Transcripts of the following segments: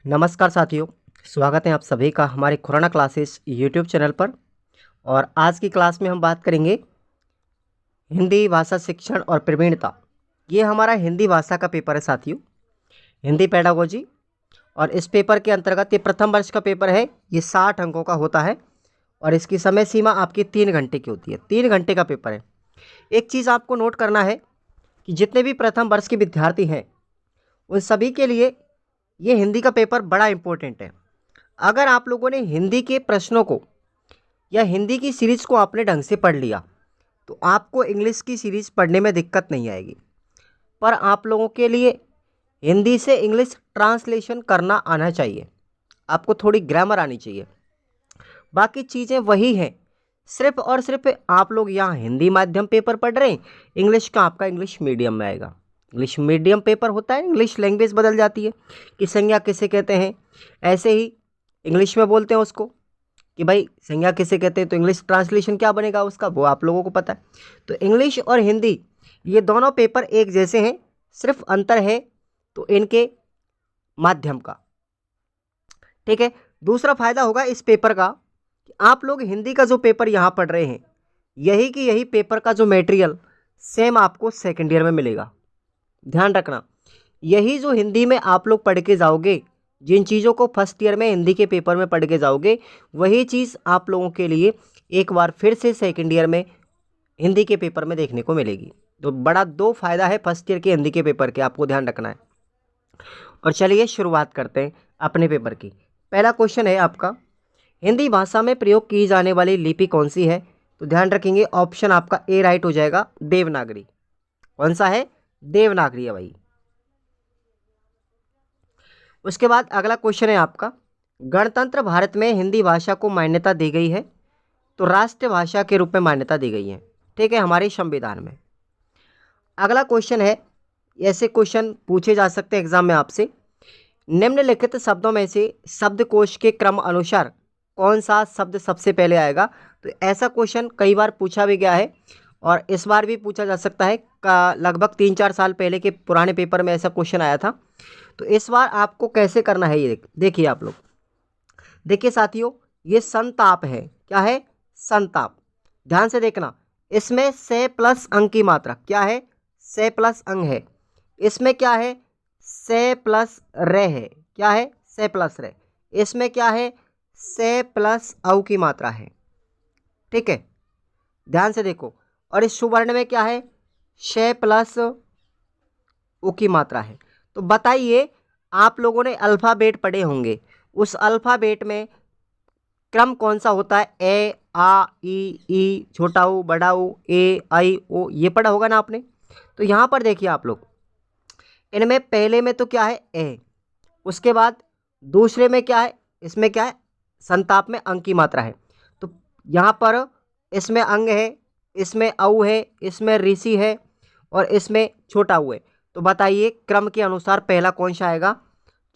नमस्कार साथियों, स्वागत है आप सभी का हमारे खुराना क्लासेस यूट्यूब चैनल पर। और आज की क्लास में हम बात करेंगे हिंदी भाषा शिक्षण और प्रवीणता। ये हमारा हिंदी भाषा का पेपर है साथियों, हिंदी पेडागोजी। और इस पेपर के अंतर्गत ये प्रथम वर्ष का पेपर है। ये 60 अंकों का होता है और इसकी समय सीमा आपकी 3 घंटे की होती है। 3 घंटे का पेपर है। एक चीज़ आपको नोट करना है कि जितने भी प्रथम वर्ष के विद्यार्थी हैं उन सभी के लिए ये हिंदी का पेपर बड़ा इम्पोर्टेंट है। अगर आप लोगों ने हिंदी के प्रश्नों को या हिंदी की सीरीज़ को आपने ढंग से पढ़ लिया तो आपको इंग्लिश की सीरीज़ पढ़ने में दिक्कत नहीं आएगी। पर आप लोगों के लिए हिंदी से इंग्लिश ट्रांसलेशन करना आना चाहिए, आपको थोड़ी ग्रामर आनी चाहिए। बाकी चीज़ें वही हैं, सिर्फ और सिर्फ आप लोग यहाँ हिंदी माध्यम पेपर पढ़ रहे हैं, इंग्लिश का आपका इंग्लिश मीडियम में आएगा। इंग्लिश मीडियम पेपर होता है, इंग्लिश लैंग्वेज बदल जाती है कि संज्ञा किसे कहते हैं, ऐसे ही इंग्लिश में बोलते हैं उसको कि भाई संज्ञा किसे कहते हैं, तो इंग्लिश ट्रांसलेशन क्या बनेगा उसका वो आप लोगों को पता है। तो इंग्लिश और हिंदी ये दोनों पेपर एक जैसे हैं, सिर्फ अंतर है तो इनके माध्यम का। ठीक है। दूसरा फायदा होगा इस पेपर का कि आप लोग हिंदी का जो पेपर यहाँ पढ़ रहे हैं यही कि यही पेपर का जो मटेरियल सेम आपको सेकेंड ईयर में मिलेगा। ध्यान रखना, यही जो हिंदी में आप लोग पढ़ के जाओगे, जिन चीज़ों को फर्स्ट ईयर में हिंदी के पेपर में पढ़ के जाओगे वही चीज़ आप लोगों के लिए एक बार फिर से सेकेंड ईयर में हिंदी के पेपर में देखने को मिलेगी। तो बड़ा दो फायदा है फर्स्ट ईयर के हिंदी के पेपर के, आपको ध्यान रखना है। और चलिए शुरुआत करते हैं अपने पेपर की। पहला क्वेश्चन है आपका, हिंदी भाषा में प्रयोग की जाने वाली लिपि कौन सी है? तो ध्यान रखेंगे ऑप्शन आपका ए राइट हो जाएगा, देवनागरी। कौन सा है? देवनागरी है भाई। उसके बाद अगला क्वेश्चन है आपका, गणतंत्र भारत में हिंदी भाषा को मान्यता दी गई है? तो राष्ट्रीय भाषा के रूप में मान्यता दी गई है, ठीक है, हमारे संविधान में। अगला क्वेश्चन है, ऐसे क्वेश्चन पूछे जा सकते हैं एग्जाम में आपसे, निम्नलिखित शब्दों में से शब्दकोश के क्रम अनुसार कौन सा शब्द सबसे पहले आएगा? तो ऐसा क्वेश्चन कई बार पूछा भी गया है और इस बार भी पूछा जा सकता है। लगभग 3-4 साल पहले के पुराने पेपर में ऐसा क्वेश्चन आया था। तो इस बार आपको कैसे करना है ये देखिए आप लोग। देखिए साथियों, ये संताप है। क्या है? संताप। ध्यान से देखना, इसमें से प्लस अंग की मात्रा क्या है? से प्लस अंग है। इसमें क्या है? से प्लस रे है। क्या है? से प्लस रे। इसमें क्या है? से प्लस औ की मात्रा है। ठीक है, ध्यान से देखो। और इस सुवर्ण में क्या है? शे प्लस उ की मात्रा है। तो बताइए, आप लोगों ने अल्फ़ाबेट पढ़े होंगे, उस अल्फ़ाबेट में क्रम कौन सा होता है? ए आ ई छोटा ऊ बड़ा ऊ ए आई ओ, ये पढ़ा होगा ना आपने। तो यहाँ पर देखिए आप लोग, इनमें पहले में तो क्या है? ए। उसके बाद दूसरे में क्या है? इसमें क्या है? संताप में अंग की मात्रा है। तो यहाँ पर इसमें अंग है, इसमें औ है, इसमें ऋषि है और इसमें छोटा ऊ है। तो बताइए क्रम के अनुसार पहला कौन सा आएगा?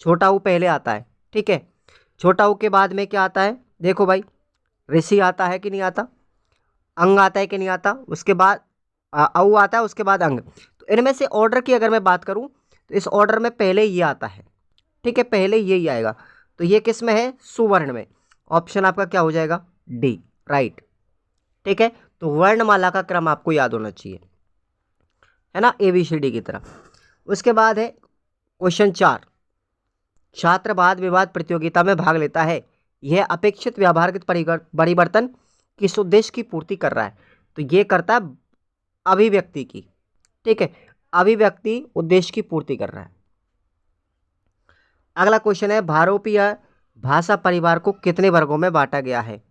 छोटा ऊ पहले आता है। ठीक है, छोटा ऊ के बाद में क्या आता है? देखो भाई, ऋषि आता है कि नहीं आता, अंग आता है कि नहीं आता, उसके बाद औ आता है, उसके बाद अंग। तो इनमें से ऑर्डर की अगर मैं बात करूं तो इस ऑर्डर में पहले ये आता है। ठीक है, पहले यही आएगा। तो ये किस में है? सुवर्ण में। ऑप्शन आपका क्या हो जाएगा? D, right. ठीक है, तो वर्णमाला का क्रम आपको याद होना चाहिए, है ना, ABCD की तरह। उसके बाद है क्वेश्चन 4, छात्र वाद विवाद प्रतियोगिता में भाग लेता है, यह अपेक्षित व्यवहारगत परिवर्तन किस उद्देश्य की पूर्ति कर रहा है? तो ये करता है अभिव्यक्ति की। ठीक है, अभिव्यक्ति उद्देश्य की पूर्ति कर रहा है। अगला क्वेश्चन है, भारोपीय भाषा परिवार को कितने वर्गों में बांटा गया है?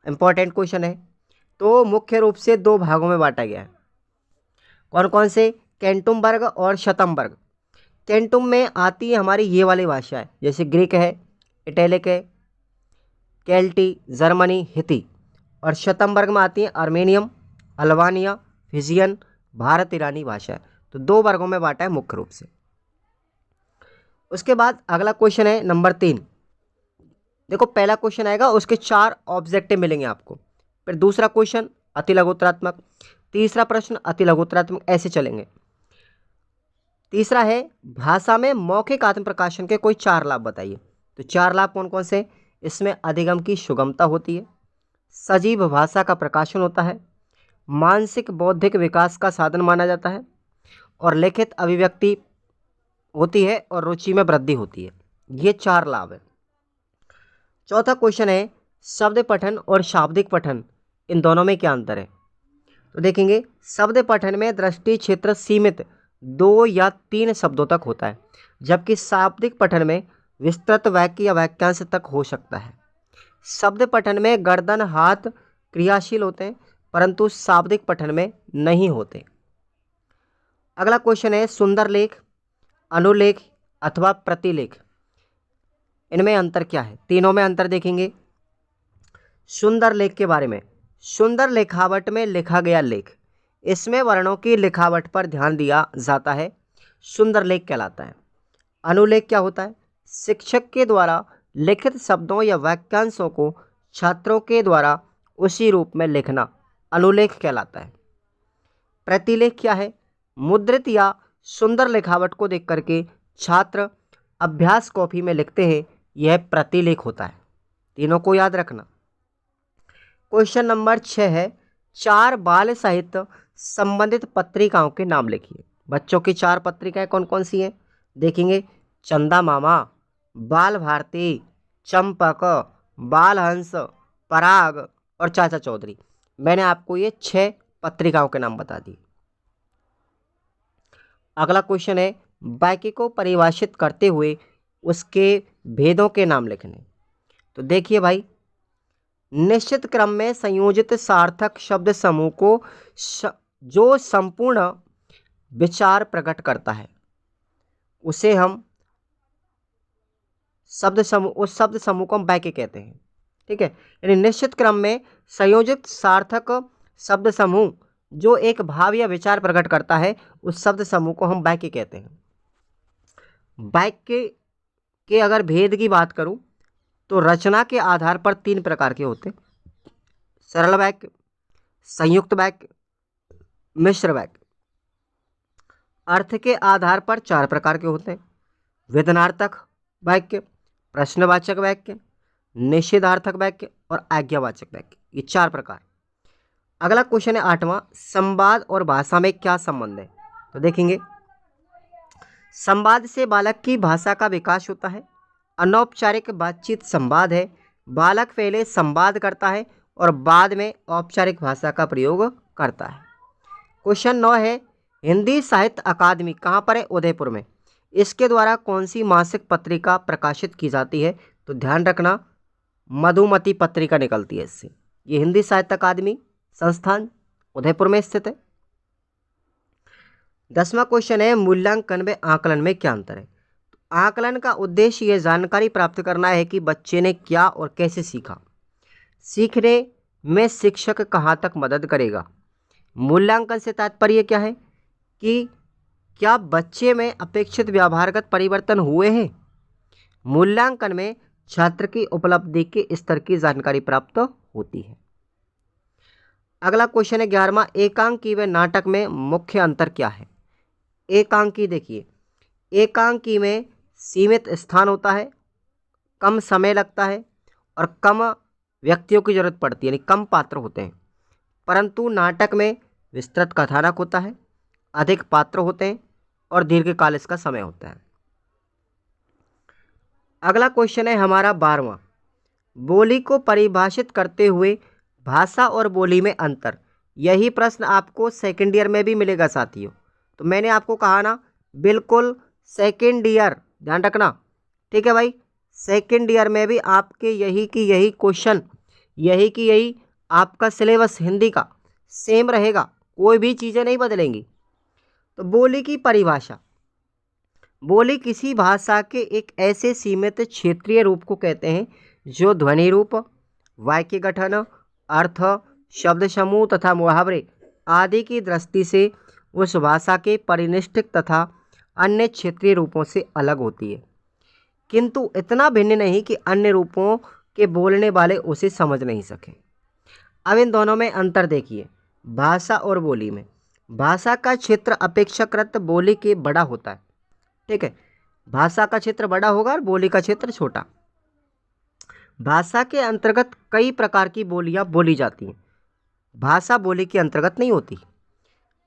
इंपॉर्टेंट क्वेश्चन है। तो मुख्य रूप से 2 भागों में बांटा गया है। कौन कौन से? केंटुम वर्ग और शतम वर्ग। केंटुम में आती है हमारी ये वाली भाषा है, जैसे ग्रीक है, इटैलिक है, केल्टी, जर्मनी, हिती। और शतम वर्ग में आती है अर्मेनियम, अल्बानिया, फिजियन, भारत ईरानी भाषा है। तो 2 वर्गों में बांटा है मुख्य रूप से। उसके बाद अगला क्वेश्चन है नंबर 3। देखो पहला क्वेश्चन आएगा, उसके 4 ऑब्जेक्टिव मिलेंगे आपको। फिर दूसरा क्वेश्चन अति लघुत्तरात्मक, तीसरा प्रश्न अति लघुत्तरात्मक, ऐसे चलेंगे। तीसरा है, भाषा में मौखिक आत्म प्रकाशन के कोई 4 लाभ बताइए। तो 4 लाभ कौन कौन से? इसमें अधिगम की सुगमता होती है, सजीव भाषा का प्रकाशन होता है, मानसिक बौद्धिक विकास का साधन माना जाता है, और लिखित अभिव्यक्ति होती है, और रुचि में वृद्धि होती है। ये 4 लाभ है। चौथा क्वेश्चन है, शब्द पठन और शाब्दिक पठन, इन दोनों में क्या अंतर है? तो देखेंगे, शब्द पठन में दृष्टि क्षेत्र सीमित 2 या 3 शब्दों तक होता है, जबकि शाब्दिक पठन में विस्तृत वाक्य या वाक्यांश तक हो सकता है। शब्द पठन में गर्दन हाथ क्रियाशील होते हैं, परंतु शाब्दिक पठन में नहीं होते। अगला क्वेश्चन है, सुंदर लेख, अनुलेख अथवा प्रतिलेख, इनमें अंतर क्या है? तीनों में अंतर देखेंगे। सुंदर लेख के बारे में, सुंदर लिखावट में लिखा गया लेख, इसमें वर्णों की लिखावट पर ध्यान दिया जाता है, सुंदर लेख कहलाता है। अनुलेख क्या होता है? शिक्षक के द्वारा लिखित शब्दों या वाक्यांशों को छात्रों के द्वारा उसी रूप में लिखना अनुलेख कहलाता है। प्रतिलेख क्या है? मुद्रित या सुंदर लिखावट को देख करके छात्र अभ्यास कॉपी में लिखते हैं, यह प्रतिलेख होता है। तीनों को याद रखना। क्वेश्चन नंबर 6 है, 4 बाल साहित्य संबंधित पत्रिकाओं के नाम लिखिए। बच्चों की 4 पत्रिकाएं कौन कौन सी हैं? देखेंगे, चंदा मामा, बाल भारती, चंपक, बाल हंस, पराग और चाचा चौधरी। मैंने आपको ये 6 पत्रिकाओं के नाम बता दिए। अगला क्वेश्चन है, वाक्य को परिभाषित करते हुए उसके भेदों के नाम लिखने। तो देखिए भाई, निश्चित क्रम में संयोजित सार्थक शब्द समूह को जो संपूर्ण विचार प्रकट करता है उसे हम शब्द समूह, उस शब्द समूह को हम वाक्य कहते हैं। ठीक है, यानी निश्चित क्रम में संयोजित सार्थक शब्द समूह जो एक भाव या विचार प्रकट करता है, उस शब्द समूह को हम वाक्य कहते हैं। वाक्य के अगर भेद की बात करूं तो रचना के आधार पर 3 प्रकार के होते हैं, सरल वाक्य, संयुक्त वाक्य, मिश्र वाक्य। अर्थ के आधार पर 4 प्रकार के होते हैं, विधानार्थक वाक्य, प्रश्नवाचक वाक्य, निषेधार्थक वाक्य और आज्ञावाचक वाक्य, ये 4 प्रकार। अगला क्वेश्चन है 8वां, संवाद और भाषा में क्या संबंध है? तो देखेंगे, संवाद से बालक की भाषा का विकास होता है। अनौपचारिक बातचीत संवाद है। बालक पहले संवाद करता है और बाद में औपचारिक भाषा का प्रयोग करता है। क्वेश्चन 9 है, हिंदी साहित्य अकादमी कहाँ पर है? उदयपुर में। इसके द्वारा कौन सी मासिक पत्रिका प्रकाशित की जाती है? तो ध्यान रखना, मधुमती पत्रिका निकलती है इससे। ये हिंदी साहित्य अकादमी संस्थान उदयपुर में स्थित है। 10वां क्वेश्चन है, मूल्यांकन व आकलन में क्या अंतर है? तो आकलन का उद्देश्य यह जानकारी प्राप्त करना है कि बच्चे ने क्या और कैसे सीखा। सीखने में शिक्षक कहाँ तक मदद करेगा। मूल्यांकन से तात्पर्य क्या है कि क्या बच्चे में अपेक्षित व्यवहारगत परिवर्तन हुए हैं। मूल्यांकन में छात्र की उपलब्धि के स्तर की जानकारी प्राप्त होती है। अगला क्वेश्चन है 11वां, एकांकी व नाटक में मुख्य अंतर क्या है? एकांकी देखिए, एकांकी में सीमित स्थान होता है, कम समय लगता है और कम व्यक्तियों की जरूरत पड़ती है, यानी कम पात्र होते हैं। परंतु नाटक में विस्तृत कथानक होता है, अधिक पात्र होते हैं और दीर्घकाल इसका समय होता है। अगला क्वेश्चन है हमारा 12वां, बोली को परिभाषित करते हुए भाषा और बोली में अंतर। यही प्रश्न आपको सेकेंड ईयर में भी मिलेगा साथियों। तो मैंने आपको कहा ना, बिल्कुल सेकेंड ईयर, ध्यान रखना। ठीक है भाई, सेकेंड ईयर में भी आपके यही की यही क्वेश्चन, यही की यही आपका सिलेबस हिंदी का सेम रहेगा, कोई भी चीज़ें नहीं बदलेंगी। तो बोली की परिभाषा, बोली किसी भाषा के एक ऐसे सीमित क्षेत्रीय रूप को कहते हैं जो ध्वनि रूप, वाक्य गठन, अर्थ, शब्द समूह तथा मुहावरे आदि की दृष्टि से उस भाषा के परिनिष्ठ तथा अन्य क्षेत्रीय रूपों से अलग होती है, किंतु इतना भिन्न नहीं कि अन्य रूपों के बोलने वाले उसे समझ नहीं सके। अब इन दोनों में अंतर देखिए, भाषा और बोली में। भाषा का क्षेत्र अपेक्षाकृत बोली के बड़ा होता है। ठीक है, भाषा का क्षेत्र बड़ा होगा और बोली का क्षेत्र छोटा। भाषा के अंतर्गत कई प्रकार की बोलियां बोली जाती हैं। भाषा बोली के अंतर्गत नहीं होती।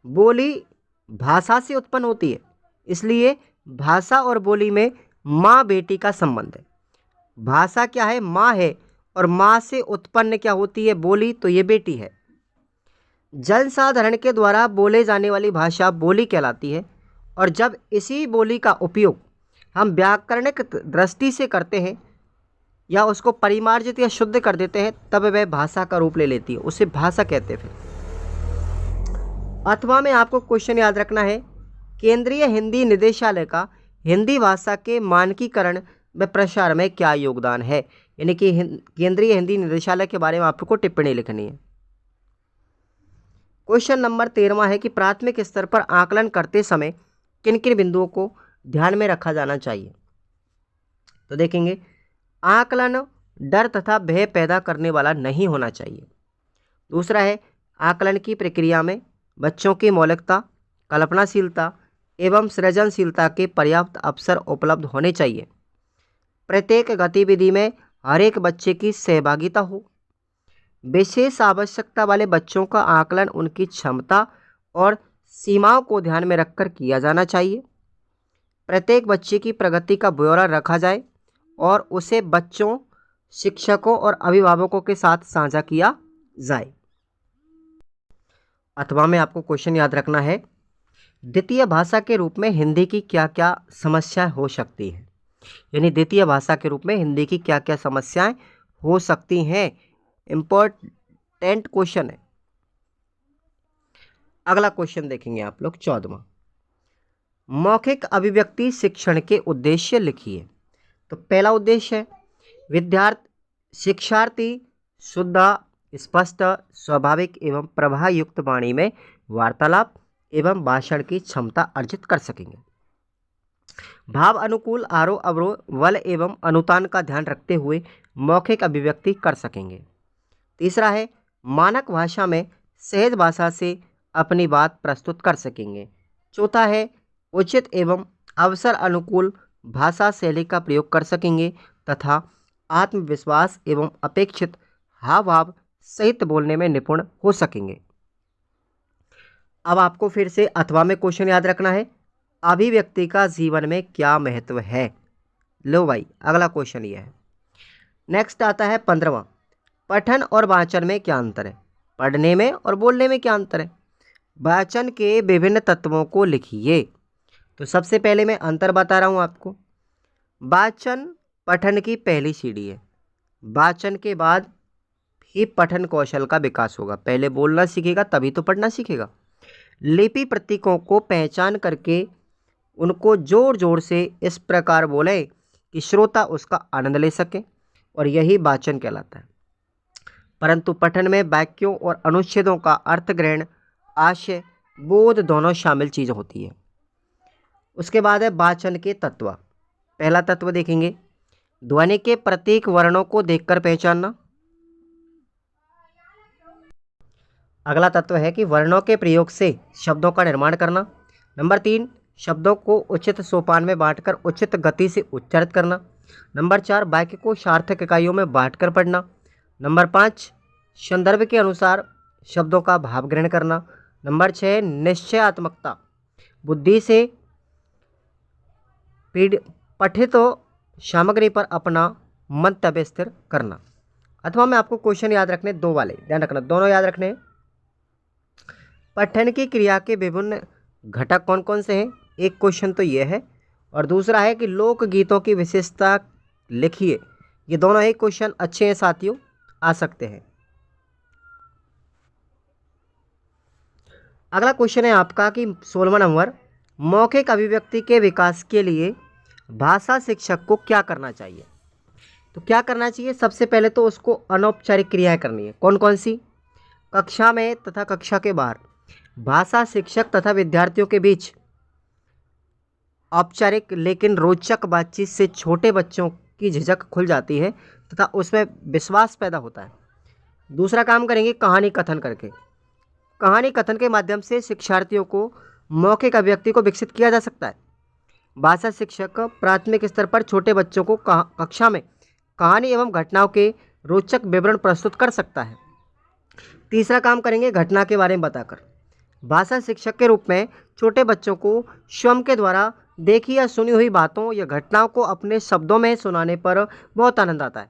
बोली भाषा से उत्पन्न होती है, इसलिए भाषा और बोली में माँ बेटी का संबंध है। भाषा क्या है? माँ है, और माँ से उत्पन्न क्या होती है? बोली, तो ये बेटी है। जन साधारण के द्वारा बोले जाने वाली भाषा बोली कहलाती है, और जब इसी बोली का उपयोग हम व्याकरणिक दृष्टि से करते हैं या उसको परिमार्जित या शुद्ध कर देते हैं, तब वह भाषा का रूप ले लेती है, उसे भाषा कहते हैं। फिर अथवा में आपको क्वेश्चन याद रखना है, केंद्रीय हिंदी निदेशालय का हिंदी भाषा के मानकीकरण व प्रसार में क्या योगदान है? यानी कि केंद्रीय हिंदी निदेशालय के बारे में आपको टिप्पणी लिखनी है। क्वेश्चन नंबर 13वां है कि प्राथमिक स्तर पर आकलन करते समय किन किन बिंदुओं को ध्यान में रखा जाना चाहिए? तो देखेंगे, आकलन डर तथा भय पैदा करने वाला नहीं होना चाहिए। दूसरा है, आकलन की प्रक्रिया में बच्चों की मौलिकता, कल्पनाशीलता एवं सृजनशीलता के पर्याप्त अवसर उपलब्ध होने चाहिए। प्रत्येक गतिविधि में हर एक बच्चे की सहभागिता हो। विशेष आवश्यकता वाले बच्चों का आकलन उनकी क्षमता और सीमाओं को ध्यान में रखकर किया जाना चाहिए। प्रत्येक बच्चे की प्रगति का ब्यौरा रखा जाए और उसे बच्चों, शिक्षकों और अभिभावकों के साथ साझा किया जाए। अथवा में आपको क्वेश्चन याद रखना है, द्वितीय भाषा के रूप में हिंदी की क्या क्या समस्याएं हो सकती हैं? यानी द्वितीय भाषा के रूप में हिंदी की क्या क्या समस्याएं हो सकती हैं? इंपॉर्टेंट क्वेश्चन है। अगला क्वेश्चन देखेंगे आप लोग 14वां, मौखिक अभिव्यक्ति शिक्षण के उद्देश्य लिखिए। तो पहला उद्देश्य है शिक्षार्थी शुद्ध, स्पष्ट, स्वाभाविक एवं प्रभावयुक्त वाणी में वार्तालाप एवं भाषण की क्षमता अर्जित कर सकेंगे। भाव अनुकूल आरोह अवरोह, बल एवं अनुतान का ध्यान रखते हुए मौखिक अभिव्यक्ति कर सकेंगे। तीसरा है, मानक भाषा में सहज भाषा से अपनी बात प्रस्तुत कर सकेंगे। चौथा है, उचित एवं अवसर अनुकूल भाषा शैली का प्रयोग कर सकेंगे तथा आत्मविश्वास एवं अपेक्षित हाव भाव सहित बोलने में निपुण हो सकेंगे। अब आपको फिर से अथवा में क्वेश्चन याद रखना है, अभिव्यक्ति का जीवन में क्या महत्व है? लो भाई, अगला क्वेश्चन ये है। नेक्स्ट आता है 15वां, पठन और वाचन में क्या अंतर है? पढ़ने में और बोलने में क्या अंतर है? वाचन के विभिन्न तत्वों को लिखिए। तो सबसे पहले मैं अंतर बता रहा हूँ आपको। वाचन पठन की पहली सीढ़ी है। वाचन के बाद ही पठन कौशल का विकास होगा। पहले बोलना सीखेगा तभी तो पढ़ना सीखेगा। लिपि प्रतीकों को पहचान करके उनको जोर जोर से इस प्रकार बोले कि श्रोता उसका आनंद ले सके, और यही वाचन कहलाता है। परंतु पठन में वाक्यों और अनुच्छेदों का अर्थ ग्रहण, आशय, बोध दोनों शामिल चीज़ होती है। उसके बाद है वाचन के तत्व। पहला तत्व देखेंगे, ध्वनि के प्रतीक वर्णों को देखकर पहचानना। अगला तत्व है कि वर्णों के प्रयोग से शब्दों का निर्माण करना। नंबर 3, शब्दों को उचित सोपान में बांटकर उचित गति से उच्चारित करना। नंबर 4, वाक्य को सार्थक इकाइयों में बांटकर पढ़ना। नंबर 5, संदर्भ के अनुसार शब्दों का भाव ग्रहण करना। नंबर 6, निश्चयात्मकता, बुद्धि से पठित सामग्री पर अपना मंतव्य स्थिर करना। अथवा में आपको क्वेश्चन याद रखने दो वाले, ध्यान रखना, दोनों याद रखने हैं। पठन की क्रिया के विभिन्न घटक कौन कौन से हैं? एक क्वेश्चन तो ये है, और दूसरा है कि लोकगीतों की विशेषता लिखिए। ये दोनों एक क्वेश्चन अच्छे हैं साथियों, आ सकते हैं। अगला क्वेश्चन है आपका कि 16वां नंबर, मौखिक अभिव्यक्ति के विकास के लिए भाषा शिक्षक को क्या करना चाहिए? तो क्या करना चाहिए? सबसे पहले तो उसको अनौपचारिक क्रियाएं करनी है। कौन कौन सी? कक्षा में तथा कक्षा के बाहर भाषा शिक्षक तथा विद्यार्थियों के बीच औपचारिक लेकिन रोचक बातचीत से छोटे बच्चों की झिझक खुल जाती है तथा उसमें विश्वास पैदा होता है। दूसरा काम करेंगे कहानी कथन करके। कहानी कथन के माध्यम से शिक्षार्थियों को मौखिक अभिव्यक्ति को विकसित किया जा सकता है। भाषा शिक्षक प्राथमिक स्तर पर छोटे बच्चों को कक्षा में कहानी एवं घटनाओं के रोचक विवरण प्रस्तुत कर सकता है। तीसरा काम करेंगे घटना के बारे में बताकर। भाषा शिक्षक के रूप में छोटे बच्चों को स्वयं के द्वारा देखी या सुनी हुई बातों या घटनाओं को अपने शब्दों में सुनाने पर बहुत आनंद आता है।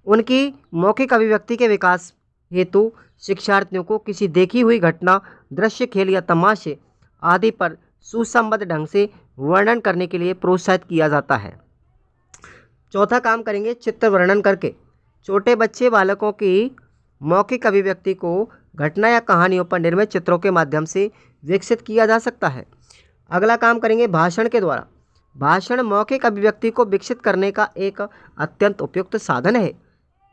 उनकी मौखिक अभिव्यक्ति के विकास हेतु शिक्षार्थियों को किसी देखी हुई घटना, दृश्य, खेल या तमाशे आदि पर सुसंबद्ध ढंग से वर्णन करने के लिए प्रोत्साहित किया जाता है। चौथा काम करेंगे चित्र वर्णन करके। छोटे बच्चे बालकों की मौखिक अभिव्यक्ति को घटना या कहानियों पर निर्मित चित्रों के माध्यम से विकसित किया जा सकता है। अगला काम करेंगे भाषण के द्वारा। भाषण मौखिक अभिव्यक्ति को विकसित करने का एक अत्यंत उपयुक्त साधन है।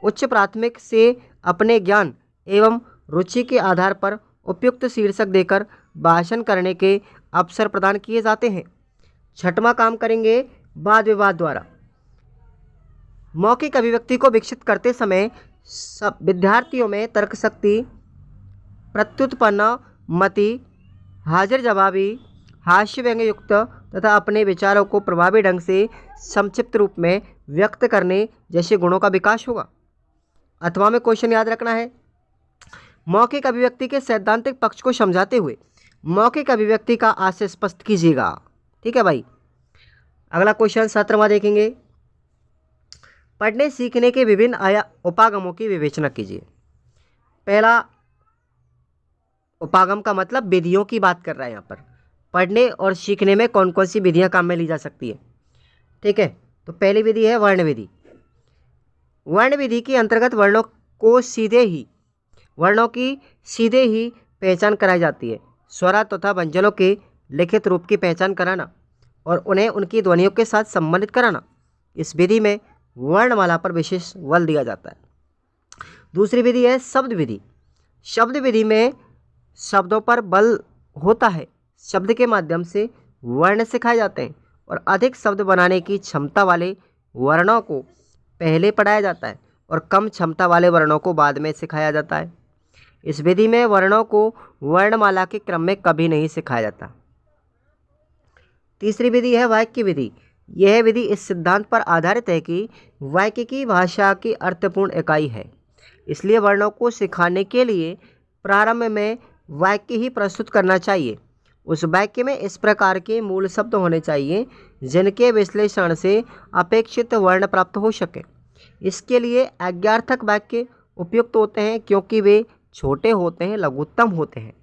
उच्च प्राथमिक से अपने ज्ञान एवं रुचि के आधार पर उपयुक्त शीर्षक देकर भाषण करने के अवसर प्रदान किए जाते हैं। छठवां काम करेंगे वाद विवाद द्वारा। मौखिक अभिव्यक्ति को विकसित करते समय सब विद्यार्थियों में तर्कशक्ति, प्रत्युत्पन्न मति, हाजिर जवाबी, हास्य व्यंग्य युक्त तथा अपने विचारों को प्रभावी ढंग से संक्षिप्त रूप में व्यक्त करने जैसे गुणों का विकास होगा। अथवा में क्वेश्चन याद रखना है, मौखिक अभिव्यक्ति के सैद्धांतिक पक्ष को समझाते हुए मौखिक अभिव्यक्ति का आशय स्पष्ट कीजिएगा। ठीक है भाई। अगला क्वेश्चन 17वां देखेंगे, पढ़ने सीखने के विभिन्न उपागमों की विवेचना कीजिए। पहला उपागम का मतलब विधियों की बात कर रहा है यहाँ पर। पढ़ने और सीखने में कौन कौन सी विधियाँ काम में ली जा सकती है। ठीक है, तो पहली विधि है वर्ण विधि। वर्ण विधि के अंतर्गत वर्णों की सीधे ही पहचान कराई जाती है। स्वरा तथा व्यंजनों के लिखित रूप की पहचान कराना और उन्हें उनकी ध्वनियों के साथ संबंधित कराना, इस विधि में वर्णमाला पर विशेष बल दिया जाता है। दूसरी विधि है शब्द विधि। शब्द विधि में शब्दों पर बल होता है। शब्द के माध्यम से वर्ण सिखाए जाते हैं और अधिक शब्द बनाने की क्षमता वाले वर्णों को पहले पढ़ाया जाता है और कम क्षमता वाले वर्णों को बाद में सिखाया जाता है। इस विधि में वर्णों को वर्णमाला के क्रम में कभी नहीं सिखाया जाता। तीसरी विधि है वाक्य विधि। यह विधि इस सिद्धांत पर आधारित है कि वाक्य की भाषा की अर्थपूर्ण इकाई है, इसलिए वर्णों को सिखाने के लिए प्रारंभ में वाक्य ही प्रस्तुत करना चाहिए। उस वाक्य में इस प्रकार के मूल शब्द होने चाहिए जिनके विश्लेषण से अपेक्षित वर्ण प्राप्त हो सके। इसके लिए आज्ञार्थक वाक्य उपयुक्त होते हैं क्योंकि वे छोटे होते हैं, लघुत्तम होते हैं।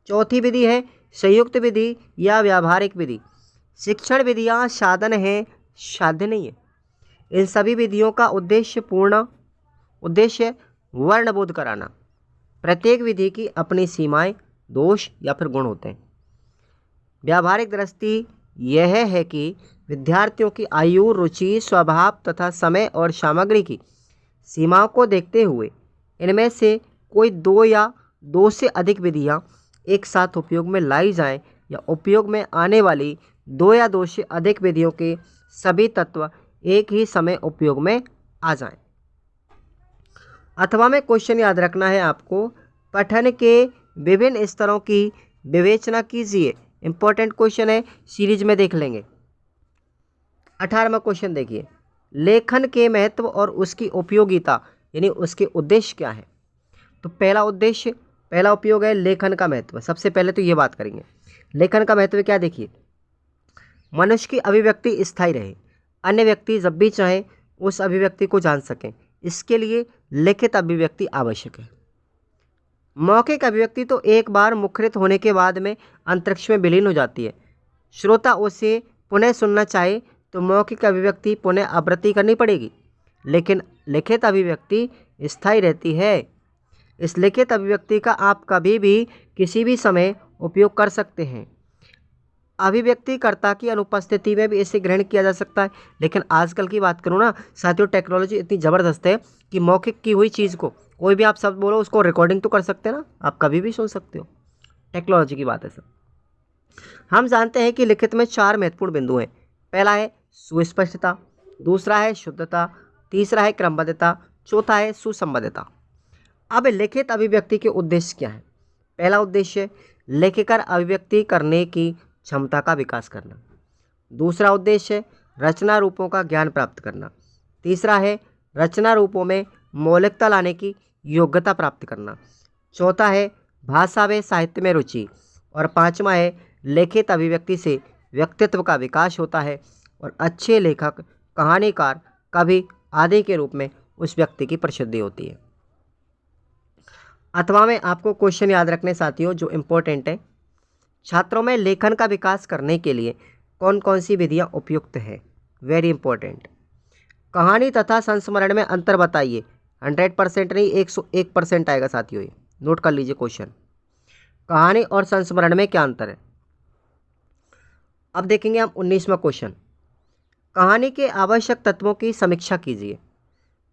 चौथी विधि है संयुक्त विधि या व्यावहारिक विधि। शिक्षण विधियाँ साधन हैं, साध्य नहीं है। इन सभी विधियों का उद्देश्य वर्णबोध कराना। प्रत्येक विधि की अपनी सीमाएं, दोष या फिर गुण होते हैं। व्यावहारिक दृष्टि यह है कि विद्यार्थियों की आयु, रुचि, स्वभाव तथा समय और सामग्री की सीमाओं को देखते हुए इनमें से कोई दो या दो से अधिक विधियां एक साथ उपयोग में लाई जाएं या उपयोग में आने वाली दो या दो से अधिक विधियों के सभी तत्व एक ही समय उपयोग में आ जाएं। अथवा में क्वेश्चन याद रखना है आपको, पठन के विभिन्न स्तरों की विवेचना कीजिए। इंपॉर्टेंट क्वेश्चन है, सीरीज में देख लेंगे। 18वां क्वेश्चन देखिए, लेखन के महत्व और उसकी उपयोगिता यानी उसके उद्देश्य क्या है। तो पहला उपयोग है लेखन का महत्व। सबसे पहले तो ये बात करेंगे लेखन का महत्व क्या। देखिए, मनुष्य की अभिव्यक्ति स्थायी रहे, अन्य व्यक्ति जब भी चाहे उस अभिव्यक्ति को जान सकें, इसके लिए लिखित अभिव्यक्ति आवश्यक है। मौखिक अभिव्यक्ति तो एक बार मुखरित होने के बाद में अंतरिक्ष में विलीन हो जाती है। श्रोता उसे पुनः सुनना चाहे तो मौखिक अभिव्यक्ति पुनः आवृत्ति करनी पड़ेगी, लेकिन लिखित अभिव्यक्ति स्थायी रहती है। इस लिखित अभिव्यक्ति का आप कभी भी किसी भी समय उपयोग कर सकते हैं। अभिव्यक्तिकर्ता की अनुपस्थिति में भी इसे ग्रहण किया जा सकता है। लेकिन आजकल की बात करूँ ना साथियों, टेक्नोलॉजी इतनी ज़बरदस्त है कि मौखिक की हुई चीज़ को कोई भी आप शब्द बोलो उसको रिकॉर्डिंग तो कर सकते हैं ना, आप कभी भी सुन सकते हो। टेक्नोलॉजी की बात है सब। हम जानते हैं कि लिखित में 4 महत्वपूर्ण बिंदु हैं। पहला है सुस्पष्टता, दूसरा है शुद्धता, तीसरा है क्रमबद्धता, चौथा है सुसंबद्धता। अब लिखित अभिव्यक्ति के उद्देश्य क्या है। पहला उद्देश्य लेखकर अभिव्यक्ति करने की क्षमता का विकास करना। दूसरा उद्देश्य रचना रूपों का ज्ञान प्राप्त करना। तीसरा है रचना रूपों में मौलिकता लाने की योग्यता प्राप्त करना। चौथा है भाषा व साहित्य में रुचि। और पांचवा है लिखित अभिव्यक्ति से व्यक्तित्व का विकास होता है और अच्छे लेखक, कहानीकार, कवि आदि के रूप में उस व्यक्ति की प्रसिद्धि होती है। अथवा में आपको क्वेश्चन याद रखने साथियों जो इम्पोर्टेंट है, छात्रों में लेखन का विकास करने के लिए कौन कौन सी विधियाँ उपयुक्त है। Very important. कहानी तथा संस्मरण में अंतर बताइए। 100% नहीं 101% आएगा साथियों, ये नोट कर लीजिए क्वेश्चन। कहानी और संस्मरण में क्या अंतर है। अब देखेंगे हम 19वां क्वेश्चन। कहानी के आवश्यक तत्वों की समीक्षा कीजिए।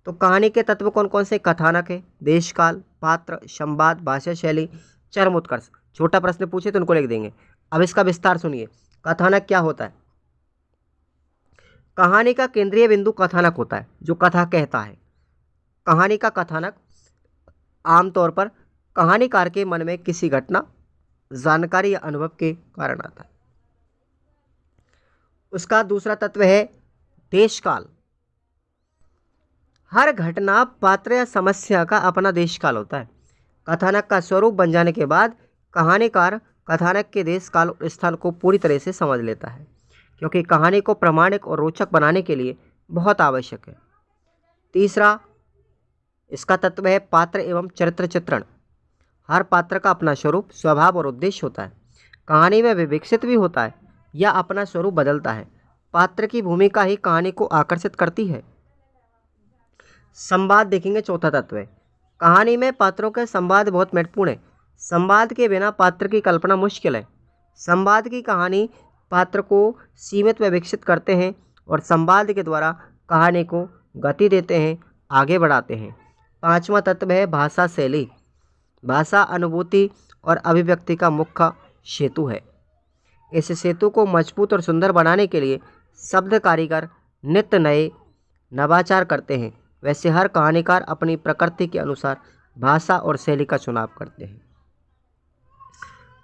तो कहानी के तत्व कौन कौन से। कथानक है, देशकाल, पात्र, संवाद, भाषा शैली, चरम उत्कर्ष। छोटा प्रश्न पूछे तो उनको लिख देंगे। अब इसका विस्तार सुनिए। कथानक क्या होता है। कहानी का केंद्रीय बिंदु कथानक होता है, जो कथा कहता है। कहानी का कथानक आमतौर पर कहानीकार के मन में किसी घटना, जानकारी या अनुभव के कारण आता है। उसका दूसरा तत्व है देशकाल। हर घटना, पात्र या समस्या का अपना देशकाल होता है। कथानक का स्वरूप बन जाने के बाद कहानीकार कथानक के देश, काल और स्थान को पूरी तरह से समझ लेता है, क्योंकि कहानी को प्रामाणिक और रोचक बनाने के लिए बहुत आवश्यक है। तीसरा इसका तत्व है पात्र एवं चरित्र चित्रण। हर पात्र का अपना स्वरूप, स्वभाव और उद्देश्य होता है। कहानी में विकसित भी होता है या अपना स्वरूप बदलता है। पात्र की भूमिका ही कहानी को आकर्षित करती है। संवाद देखेंगे, चौथा तत्व है। कहानी में पात्रों के संवाद बहुत महत्वपूर्ण है। संवाद के बिना पात्र की कल्पना मुश्किल है। संवाद की कहानी पात्र को सीमित व विकसित करते हैं और संवाद के द्वारा कहानी को गति देते हैं, आगे बढ़ाते हैं। पांचवा तत्व है भाषा शैली। भाषा अनुभूति और अभिव्यक्ति का मुख्य सेतु है। इस सेतु को मजबूत और सुंदर बनाने के लिए शब्द कारीगर नित्य नए नवाचार करते हैं। वैसे हर कहानीकार अपनी प्रकृति के अनुसार भाषा और शैली का चुनाव करते हैं।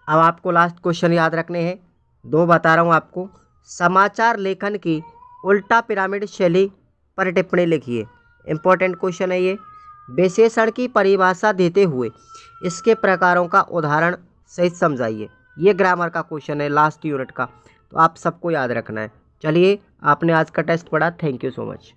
अब आपको लास्ट क्वेश्चन याद रखने हैं, दो बता रहा हूँ आपको। समाचार लेखन की उल्टा पिरामिड शैली पर टिप्पणी लिखिए। इंपॉर्टेंट क्वेश्चन है ये। विशेषण की परिभाषा देते हुए इसके प्रकारों का उदाहरण सहित समझाइए। ये ग्रामर का क्वेश्चन है लास्ट यूनिट का, तो आप सबको याद रखना है। चलिए, आपने आज का टेस्ट पढ़ा। Thank you so much.